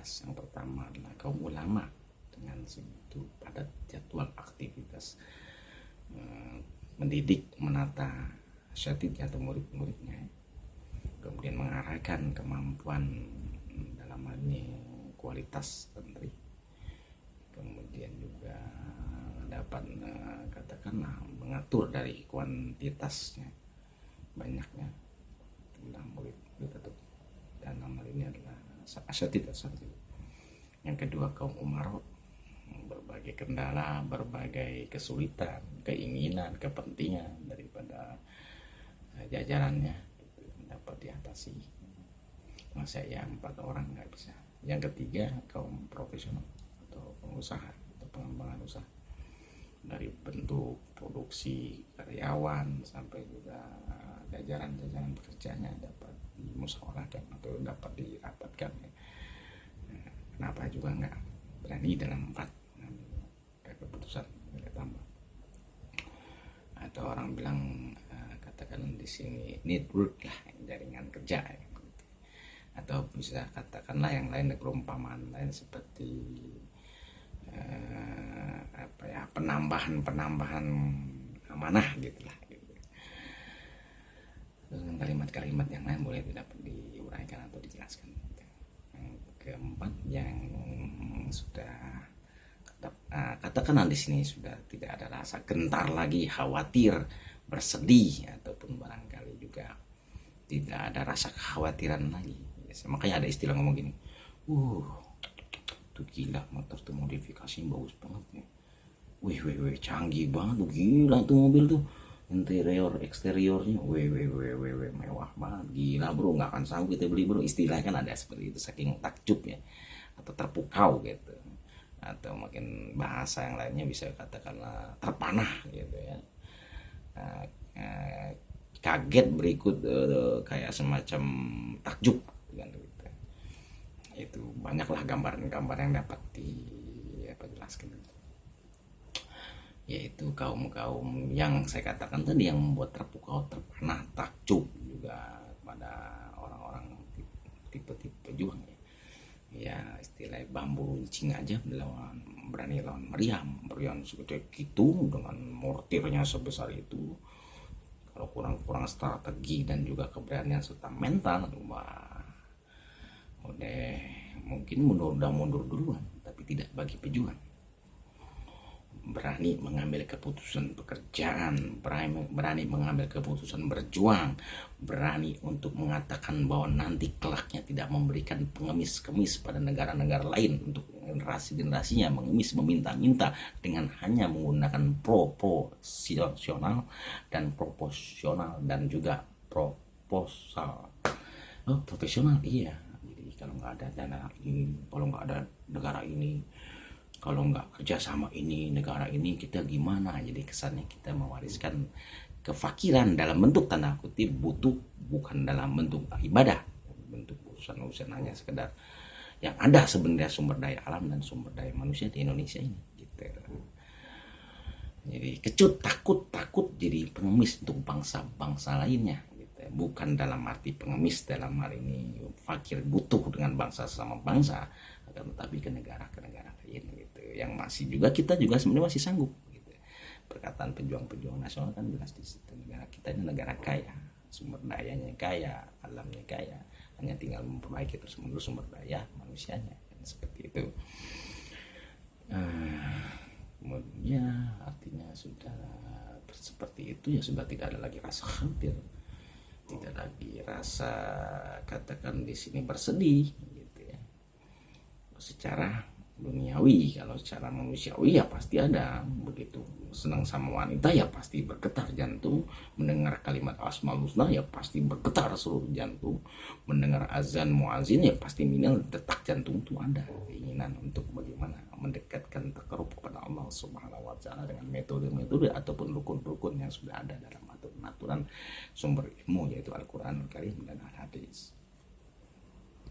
aktivitas. Yang pertama adalah kaum ulama dengan segitu padat jadwal aktivitas mendidik, menata asyatidnya atau murid-muridnya, kemudian mengarahkan kemampuan dalam hal ini kualitas santri, kemudian juga dapat katakanlah mengatur dari kuantitasnya, banyaknya jumlah murid atau dalam hal ini adalah asyatid santri. Yang kedua kaum umaro, berbagai kendala, berbagai kesulitan, keinginan, kepentingan daripada jajarannya dapat diatasi. Masa ya 4 orang nggak bisa. Yang ketiga kaum profesional atau pengusaha atau pengembangan usaha, dari bentuk produksi karyawan sampai juga jajaran pekerjanya dapat dimusyawarahkan atau dapat dirapatkan. Kenapa juga nggak berani dalam 4 keputusan tambah, atau orang bilang katakan di sini network lah, jaringan kerja gitu. Atau bisa katakanlah yang lain, perumpamaan lain seperti penambahan amanah gitulah gitu. Dengan kalimat-kalimat yang lain boleh tidak diuraikan atau dijelaskan. Yang keempat yang sudah katakanlah di sini sudah tidak ada rasa gentar lagi, khawatir, bersedih, ataupun barangkali juga tidak ada rasa kekhawatiran lagi. Makanya ada istilah ngomong gini, tuh gila motor tuh modifikasi bagus banget nih, wih canggih banget tuh, gila tuh mobil tuh, interior eksteriornya mewah banget, gila bro, nggak akan sanggup kita beli bro. Istilah kan ada seperti itu, saking takjub ya, atau terpukau gitu. Atau mungkin bahasa yang lainnya bisa katakanlah terpanah gitu ya, kaget berikut kayak semacam takjub kan gitu. Itu banyaklah gambaran-gambar yang dapat dijelaskan, yaitu kaum yang saya katakan tadi, yang membuat terpukau, terpanah, takjub juga pada orang-orang tipe-tipe pejuang ya istilah bambu runcing aja berani lawan meriam segede gitu dengan mortirnya sebesar itu. Kalau kurang strategi dan juga keberanian serta mental, wah udah mungkin mundur duluan, tapi tidak bagi pejuang. Berani mengambil keputusan pekerjaan, berani mengambil keputusan berjuang, berani untuk mengatakan bahwa nanti kelaknya tidak memberikan pengemis-kemis pada negara-negara lain, untuk generasi-generasinya mengemis, meminta-minta dengan hanya menggunakan proporsional dan proporsional dan juga profesional. Iya, jadi kalau nggak ada dana ini, kalau nggak ada negara ini, kalau nggak kerja sama ini negara ini, kita gimana? Jadi kesannya kita mewariskan kefakiran dalam bentuk tanda kutip butuh, bukan dalam bentuk ibadah, bentuk urusan hanya sekedar yang ada sebenarnya sumber daya alam dan sumber daya manusia di Indonesia ini gitu. Jadi kecut, takut jadi pengemis untuk bangsa-bangsa lainnya gitu. Bukan dalam arti pengemis dalam hal ini fakir butuh dengan bangsa sama bangsa, tetapi ke negara lain gitu, yang masih juga kita juga sebenarnya masih sanggup gitu. Perkataan pejuang nasional kan jelas di situ, negara kita ini negara kaya, sumber dayanya kaya, alamnya kaya, hanya tinggal memperbaiki terus menerus sumber daya manusianya kan, seperti itu. Kemudian artinya sudah seperti itu ya, sudah tidak ada lagi rasa khawatir, tidak lagi rasa katakan di sini bersedih gitu ya. Secara duniawi, kalau secara manusiawi ya pasti ada. Begitu senang sama wanita ya pasti bergetar jantung, mendengar kalimat asmaul husna ya pasti bergetar seluruh jantung, mendengar azan muazin ya pasti minimal detak jantung itu ada. Keinginan untuk bagaimana mendekatkan terkerup kepada Allah Subhanahu wa taala dengan metode-metode ataupun rukun-rukun yang sudah ada dalam aturan sumber ilmu, yaitu Al-Qur'an Al-Karim dan Al-Hadis.